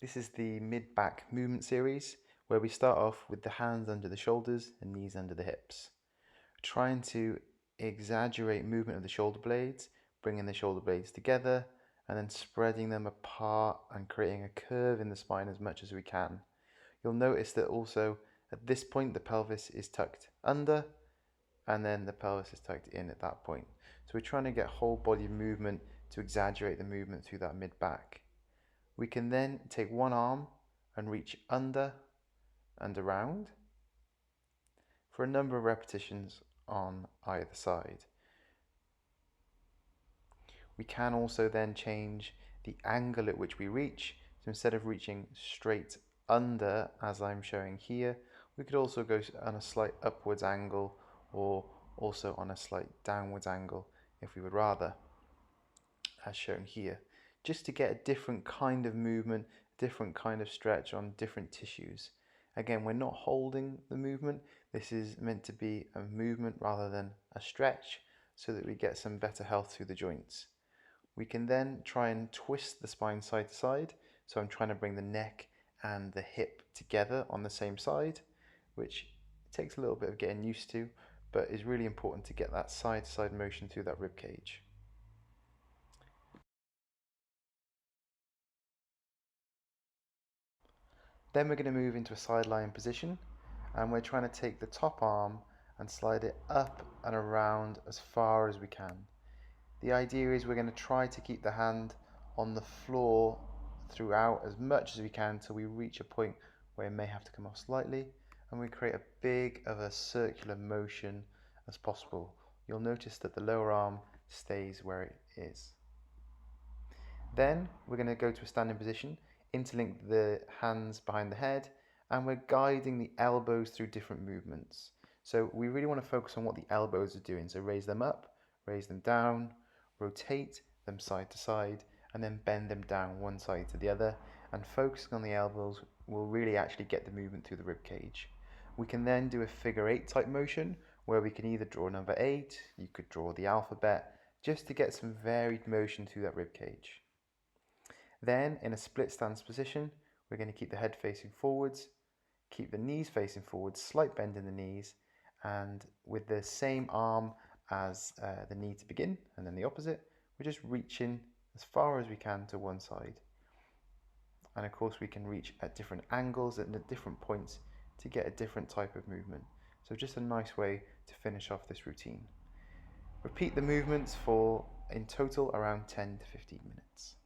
This is the mid-back movement series where we start off with the hands under the shoulders and knees under the hips. Trying to exaggerate movement of the shoulder blades, bringing the shoulder blades together and then spreading them apart and creating a curve in the spine as much as we can. You'll notice that also at this point the pelvis is tucked under and then the pelvis is tucked in at that point. So we're trying to get whole body movement to exaggerate the movement through that mid-back. We can then take one arm and reach under and around for a number of repetitions on either side. We can also then change the angle at which we reach. So instead of reaching straight under, as I'm showing here, we could also go on a slight upwards angle or also on a slight downwards angle if we would rather, as shown here, just to get a different kind of movement, different kind of stretch on different tissues. Again, we're not holding the movement. This is meant to be a movement rather than a stretch so that we get some better health through the joints. We can then try and twist the spine side to side. So I'm trying to bring the neck and the hip together on the same side, which takes a little bit of getting used to, but is really important to get that side to side motion through that rib cage. Then we're going to move into a sideline position, and we're trying to take the top arm and slide it up and around as far as we can. The idea is we're going to try to keep the hand on the floor throughout as much as we can until we reach a point where it may have to come off slightly, and we create a big of a circular motion as possible. You'll notice that the lower arm stays where it is. Then we're going to go to a standing position, interlink the hands behind the head, and we're guiding the elbows through different movements. So we really want to focus on what the elbows are doing. So raise them up, raise them down, rotate them side to side, and then bend them down one side to the other. And focusing on the elbows will really actually get the movement through the rib cage. We can then do a figure 8 type motion where we can either draw number 8, you could draw the alphabet, just to get some varied motion through that rib cage. Then in a split stance position, we're going to keep the head facing forwards, keep the knees facing forwards, slight bend in the knees, and with the same arm as the knee to begin, and then the opposite, we're just reaching as far as we can to one side. And of course we can reach at different angles and at different points to get a different type of movement. So just a nice way to finish off this routine. Repeat the movements for in total around 10 to 15 minutes.